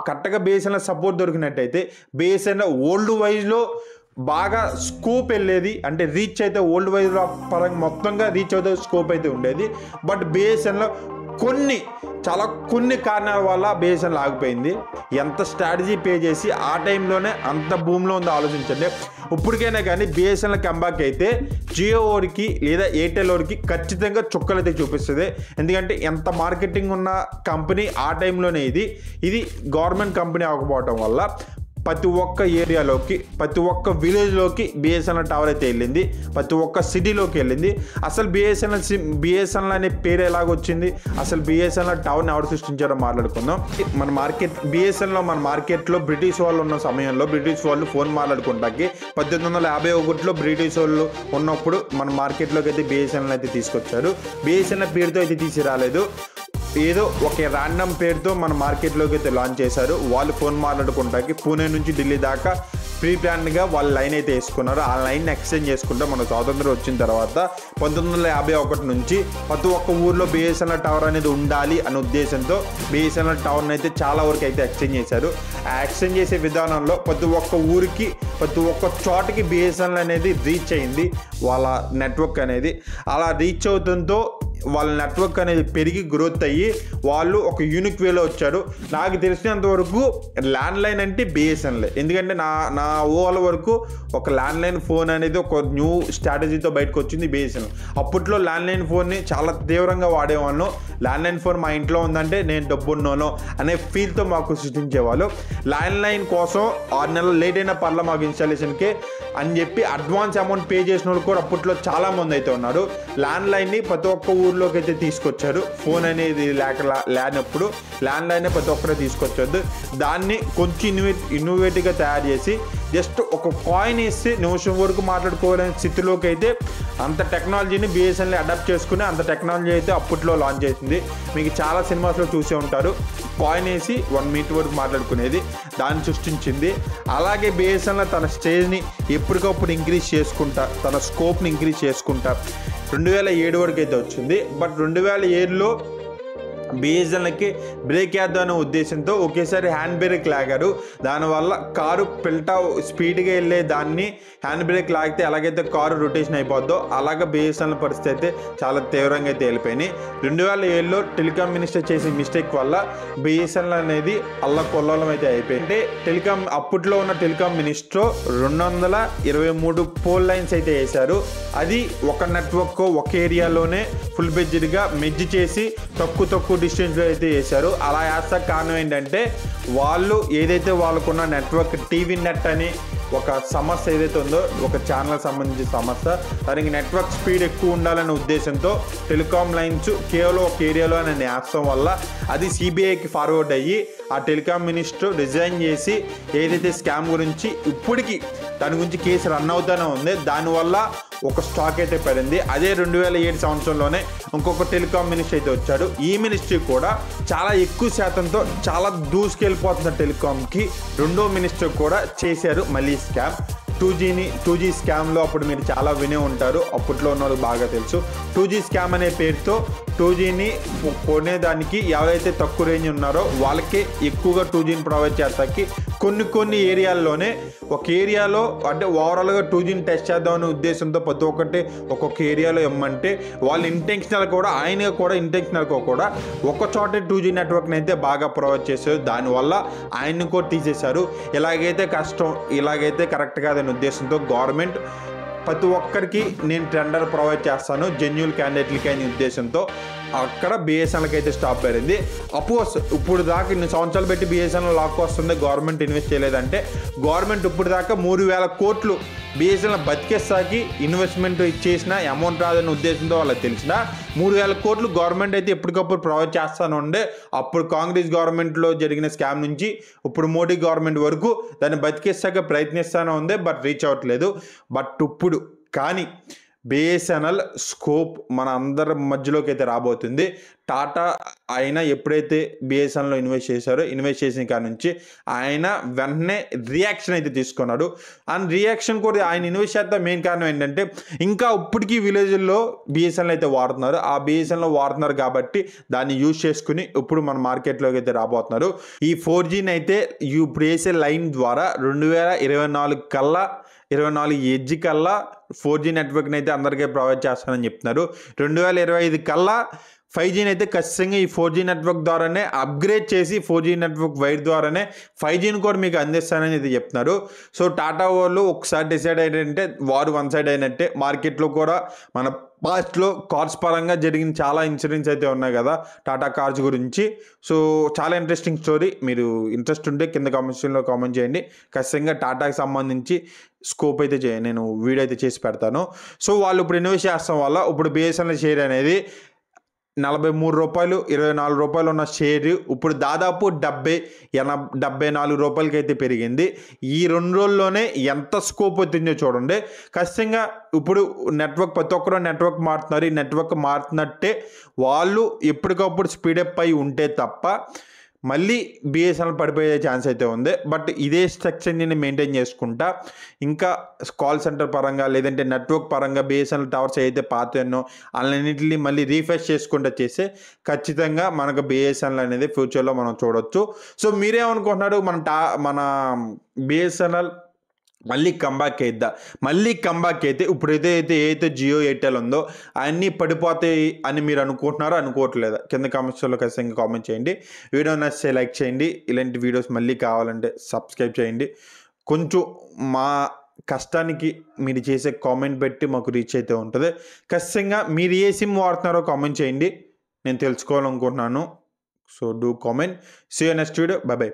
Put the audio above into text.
కరెక్ట్గా BSNL support దొరికినట్టయితే BSNL old వైజ్లో బాగా scope వెళ్ళేది, అంటే రీచ్ అయితే ఓల్డ్ వైజ్ పరంగా మొత్తంగా రీచ్ అవుతే స్కోప్ అయితే ఉండేది. బట్ బిఎస్ఎన్ఎల్ కొన్ని కారణాల వల్ల బిఎస్ఎన్ఎల్ ఆగిపోయింది. ఎంత స్ట్రాటజీ పే చేసి ఆ టైంలోనే అంత భూమిలో ఉందో ఆలోచించండి. ఇప్పటికైనా కానీ బిఎస్ఎన్ఎల్ కంబ్యాక్ అయితే జియో ఓడికి లేదా ఎయిర్టెల్ ఓడికి ఖచ్చితంగా చుక్కలు అయితే చూపిస్తుంది. ఎందుకంటే ఎంత మార్కెటింగ్ ఉన్న కంపెనీ ఆ టైంలోనే ఇది గవర్నమెంట్ కంపెనీ అవ్వకపోవటం వల్ల ప్రతి ఒక్క ఏరియాలోకి, ప్రతి ఒక్క విలేజ్లోకి బిఎస్ఎన్ఎల్ టవర్ అయితే వెళ్ళింది, ప్రతి ఒక్క సిటీలోకి వెళ్ళింది. అసలు బిఎస్ఎన్ఎల్ అనే పేరు ఎలాగొచ్చింది, అసలు బిఎస్ఎన్ఎల్ టవర్ని ఎవరు సృష్టించారో మాట్లాడుకుందాం. మన మార్కెట్లో బ్రిటిష్ వాళ్ళు ఉన్న సమయంలో బ్రిటిష్ వాళ్ళు ఫోన్ మాట్లాడుకుంటాకి 1851లో బ్రిటిష్ వాళ్ళు ఉన్నప్పుడు మన మార్కెట్లోకి అయితే బిఎస్ఎన్ఎల్ అయితే తీసుకొచ్చారు. బిఎస్ఎన్ఎల్ పేరుతో అయితే తీసుకురాలేదు, ఏదో ఒక ర్యాండమ్ పేరుతో మన మార్కెట్లోకి అయితే లాంచ్ చేశారు. వాళ్ళు ఫోన్ మాట్లాడుకుంటాకి పూణే నుంచి ఢిల్లీ దాకా ప్రీ ప్లాన్గా వాళ్ళ లైన్ అయితే వేసుకున్నారు. ఆ లైన్ ఎక్స్చేంజ్ చేసుకుంటే మన స్వాతంత్రం వచ్చిన తర్వాత 1951 నుంచి ప్రతి ఒక్క ఊర్లో బిఎస్ఎన్ఎల్ టవర్ అనేది ఉండాలి అనే ఉద్దేశంతో బిఎస్ఎన్ఎల్ టవర్ని అయితే చాలా వరకు అయితే ఎక్స్చేంజ్ చేశారు. ఆ ఎక్స్చేంజ్ చేసే విధానంలో ప్రతి ఒక్క ఊరికి, ప్రతి ఒక్క చోటకి బిఎస్ఎన్ఎల్ అనేది రీచ్ అయింది. వాళ్ళ నెట్వర్క్ అనేది అలా రీచ్ అవుతుందో వాళ్ళ నెట్వర్క్ అనేది పెరిగి గ్రోత్ అయ్యి వాళ్ళు ఒక యూనిక్ వేలో వచ్చారు. నాకు తెలిసినంత వరకు ల్యాండ్లైన్ అంటే బిఎస్ఎన్ఎల్. ఎందుకంటే నా ఓవర్ వరకు ఒక ల్యాండ్లైన్ ఫోన్ అనేది ఒక న్యూ స్ట్రాటజీతో బయటకు వచ్చింది బిఎస్ఎన్ఎల్. అప్పట్లో ల్యాండ్లైన్ ఫోన్ని చాలా తీవ్రంగా వాడేవాళ్ళు. ల్యాండ్లైన్ ఫోన్ మా ఇంట్లో ఉందంటే నేను డబ్బున్నోను అనే ఫీల్తో మాకు సృష్టించేవాళ్ళు. ల్యాండ్లైన్ కోసం 6 నెలలు లేట్ అయిన పర్ల మాకు ఇన్స్టాలేషన్కి అని చెప్పి అడ్వాన్స్ అమౌంట్ పే చేసిన వాళ్ళు కూడా అప్పట్లో చాలామంది అయితే ఉన్నారు. ల్యాండ్లైన్ని ప్రతి ఒక్క ఊర్లోకి అయితే తీసుకొచ్చారు. ఫోన్ అనేది లేనప్పుడు ల్యాండ్లైన్ ప్రతి ఒక్కరే తీసుకొచ్చారు. దాన్ని కొంచెం ఇన్నోవేటివ్గా తయారు చేసి జస్ట్ ఒక కాయిన్ వేసి నిమిషం వరకు మాట్లాడుకోవాలనే స్థితిలోకి అయితే అంత టెక్నాలజీని బిఎస్ఎన్ఎల్ అడాప్ట్ చేసుకుని అంత టెక్నాలజీ అయితే అప్పట్లో లాంచ్ చేసింది. మీకు చాలా సినిమాస్లో చూసే ఉంటారు, కాయిన్ వేసి 1 మీటర్ వరకు మాట్లాడుకునేది, దాన్ని సృష్టించింది. అలాగే బిఎస్ఎన్ఎల్ తన స్టేజ్ని ఎప్పటికప్పుడు ఇంక్రీజ్ చేసుకుంటా, తన స్కోప్ని ఇంక్రీజ్ చేసుకుంటా 2007 వరకు అయితే వచ్చింది. బట్ 2007లో బిఎస్ఎన్ఎల్కి బ్రేక్ వేద్దాం అనే ఉద్దేశంతో ఒకేసారి హ్యాండ్ బ్రేక్ లాగారు. దానివల్ల కారు పిల్టా స్పీడ్గా వెళ్ళే దాన్ని హ్యాండ్ బ్రేక్ లాగితే ఎలాగైతే కారు రొటేషన్ అయిపోద్దో అలాగే బిఎస్ఎన్ఎల్ పరిస్థితి అయితే చాలా తీవ్రంగా అయితే వెళ్ళిపోయినాయి. 2007లో టెలికాం మినిస్టర్ చేసే మిస్టేక్ వల్ల బిఎస్ఎన్ఎల్ అనేది అల్లకొల్లోలం అయితే అయిపోయింది. అప్పట్లో ఉన్న టెలికాం మినిస్టర్ 223 పోల్ లైన్స్ అయితే వేశారు. అది ఒక నెట్వర్క్ ఒక ఏరియాలోనే ఫుల్ బెడ్జ్డ్గా మెర్జ్ చేసి తక్కువ డిస్టెన్స్లో అయితే వేశారు. అలా వేస్తా కారణం ఏంటంటే వాళ్ళు ఏదైతే వాళ్ళకున్న నెట్వర్క్ టీవీ నెట్ అని ఒక సమస్య ఏదైతే ఉందో, ఒక ఛానల్ సంబంధించిన సమస్య, దానికి నెట్వర్క్ స్పీడ్ ఎక్కువ ఉండాలనే ఉద్దేశంతో టెలికాం లైన్స్ కేవలం ఒక ఏరియాలో అని వేస్తాం వల్ల అది సిబిఐకి ఫార్వర్డ్ అయ్యి ఆ టెలికాం మినిస్టర్ రిజైన్ చేసి ఏదైతే స్కామ్ గురించి ఇప్పటికీ దాని గురించి కేసు రన్ అవుతూనే ఉంది. దానివల్ల ఒక స్టాక్ అయితే పడింది. అదే 2007 సంవత్సరంలోనే ఇంకొక టెలికాం మినిస్టర్ అయితే వచ్చాడు. ఈ మినిస్ట్రీ కూడా చాలా ఎక్కువ శాతంతో చాలా దూసుకెళ్ళిపోతున్న టెలికాంకి రెండో మినిస్టర్ కూడా చేశారు మళ్ళీ స్కామ్. 2G స్కామ్లో అప్పుడు మీరు చాలా వినే ఉంటారు, అప్పట్లో ఉన్న వాళ్ళకి బాగా తెలుసు. 2G స్కామ్ అనే పేరుతో 2Gని కొనేదానికి ఎవరైతే తక్కువ రేంజ్ ఉన్నారో వాళ్ళకే ఎక్కువగా 2Gని ప్రొవైడ్ చేస్తాకి కొన్ని ఏరియాల్లోనే ఒక ఏరియాలో అంటే ఓవరాల్గా 2Gని టెస్ట్ చేద్దామనే ఉద్దేశంతో ప్రతి ఒక్కటి ఒక్కొక్క ఏరియాలో ఇమ్మంటే వాళ్ళు ఆయన కూడా ఇంటెన్షనల్గా కూడా ఒక్క చోటే 2G నెట్వర్క్ని అయితే బాగా ప్రొవైడ్ చేశారు. దానివల్ల ఆయన్ని కూడా తీసేశారు. ఇలాగైతే కష్టం, ఇలాగైతే కరెక్ట్ కాదని ఉద్దేశంతో గవర్నమెంట్ ప్రతి ఒక్కరికి నేను టెండర్ ప్రొవైడ్ చేస్తాను జెన్యూన్ క్యాండిడేట్లకి అనే ఉద్దేశంతో అక్కడ బిఎస్ఎన్ఎల్కి అయితే స్టాప్ పడింది. అపోజ్ ఇప్పుడు దాకా ఇన్ని సంవత్సరాలు పెట్టి బిఎస్ఎన్ఎల్ లాక్ వస్తుంది, గవర్నమెంట్ ఇన్వెస్ట్ చేయలేదంటే గవర్నమెంట్ ఇప్పుడు దాకా 3,000 కోట్లు బిఎస్ఎన్ఎల్ బతికేస్తాకి ఇన్వెస్ట్మెంట్ ఇచ్చేసిన అమౌంట్ రాదనే ఉద్దేశంతో వాళ్ళకి తెలిసిన 3,000 కోట్లు గవర్నమెంట్ అయితే ఎప్పటికప్పుడు ప్రొవైడ్ చేస్తాను ఉండే. అప్పుడు కాంగ్రెస్ గవర్నమెంట్లో జరిగిన స్కామ్ నుంచి ఇప్పుడు మోడీ గవర్నమెంట్ వరకు దాన్ని బతికేస్తాక ప్రయత్నిస్తూనే ఉంది, బట్ రీచ్ అవ్వట్లేదు. బట్ ఇప్పుడు కానీ బిఎస్ఎన్ఎల్ స్కోప్ మన అందరి మధ్యలోకి అయితే రాబోతుంది. టాటా ఆయన ఎప్పుడైతే బిఎస్ఎన్ఎల్లో ఇన్వెస్ట్ చేశారో, ఇన్వెస్ట్ చేసిన కాడ నుంచి ఆయన వెంటనే రియాక్షన్ అయితే తీసుకున్నాడు. అండ్ రియాక్షన్ కూడా ఆయన ఇన్వెస్ట్ చేస్తే మెయిన్ కారణం ఏంటంటే ఇంకా ఇప్పటికీ విలేజ్ల్లో బిఎస్ఎన్ఎల్ అయితే వాడుతున్నారు. ఆ బిఎస్ఎన్ఎల్లో వాడుతున్నారు కాబట్టి దాన్ని యూజ్ చేసుకుని ఇప్పుడు మన మార్కెట్లోకి అయితే రాబోతున్నారు. ఈ 4Gని అయితే ఇప్పుడు వేసే లైన్ ద్వారా 2024 కల్లా 24 ఎడ్జ్ కల్లా 4G నెట్వర్క్ని అయితే అందరికీ ప్రొవైడ్ చేస్తానని చెప్తున్నారు. 2025 కల్లా 5Gని అయితే ఖచ్చితంగా ఈ 4G నెట్వర్క్ ద్వారానే అప్గ్రేడ్ చేసి 4G నెట్వర్క్ వైర్ ద్వారానే 5Gని కూడా మీకు అందిస్తానని అయితే చెప్తున్నారు. సో టాటా వాళ్ళు ఒకసారి డిసైడ్ అయ్యారంటే వారు వన్ సైడ్ అయినట్టే. మార్కెట్లో కూడా మన పాస్ట్లో కార్స్ పరంగా జరిగిన చాలా ఇన్సిడెంట్స్ అయితే ఉన్నాయి కదా టాటా కార్స్ గురించి. సో చాలా ఇంట్రెస్టింగ్ స్టోరీ. మీరు ఇంట్రెస్ట్ ఉంటే కింద కామెంట్స్లో కామెంట్ చేయండి. ఖచ్చితంగా టాటాకి సంబంధించి స్కోప్ అయితే నేను వీడియో అయితే చేసి పెడతాను. సో వాళ్ళు ఇప్పుడు ఇన్వెస్ట్ చేస్తాం వల్ల ఇప్పుడు బిఎస్ఎన్ఎల్ షేర్ అనేది ₹43 ₹24 ఉన్న షేర్ ఇప్పుడు దాదాపు 74 రూపాయలకి అయితే పెరిగింది. ఈ 2 రోజుల్లోనే ఎంత స్కోప్ వచ్చిందో చూడండి. ఖచ్చితంగా ఇప్పుడు నెట్వర్క్ ప్రతి ఒక్కరు నెట్వర్క్ మారుతున్నారు. ఈ నెట్వర్క్ మారుతున్నట్టే వాళ్ళు ఎప్పటికప్పుడు స్పీడప్ అయి ఉంటే తప్ప మళ్ళీ బిఎస్ఎన్ఎల్ పడిపోయే ఛాన్స్ అయితే ఉంది. బట్ ఇదే స్ట్రక్చర్ని మెయింటైన్ చేసుకుంటా ఇంకా కాల్ సెంటర్ పరంగా లేదంటే నెట్వర్క్ పరంగా బిఎస్ఎన్ఎల్ టవర్స్ అయితే పాతేనో అన్నింటినీ మళ్ళీ రీఫ్రెష్ చేసుకుంటూ చేస్తే ఖచ్చితంగా మనకు బిఎస్ఎన్ఎల్ అనేది ఫ్యూచర్లో మనం చూడొచ్చు. సో మీరేమనుకుంటున్నారు? మన బిఎస్ఎన్ఎల్ మళ్ళీ కంబ్యాక్ అయిద్దా? మళ్ళీ కంబ్యాక్ అయితే ఇప్పుడైతే ఏదైతే జియో ఎయిర్టెల్ ఉందో అన్నీ పడిపోతాయి అని మీరు అనుకుంటున్నారో అనుకోవట్లేదా? కింద కామెంట్స్లో ఖచ్చితంగా కామెంట్ చేయండి. వీడియో నచ్చితే లైక్ చేయండి. ఇలాంటి వీడియోస్ మళ్ళీ కావాలంటే సబ్స్క్రైబ్ చేయండి. కొంచెం మా కష్టానికి మీరు చేసే కామెంట్ పెట్టి మాకు రీచ్ అయితే ఉంటుంది. ఖచ్చితంగా మీరు ఏ సిమ్ వాడుతున్నారో కామెంట్ చేయండి, నేను తెలుసుకోవాలనుకుంటున్నాను. So do comment. See you next video. Bye by.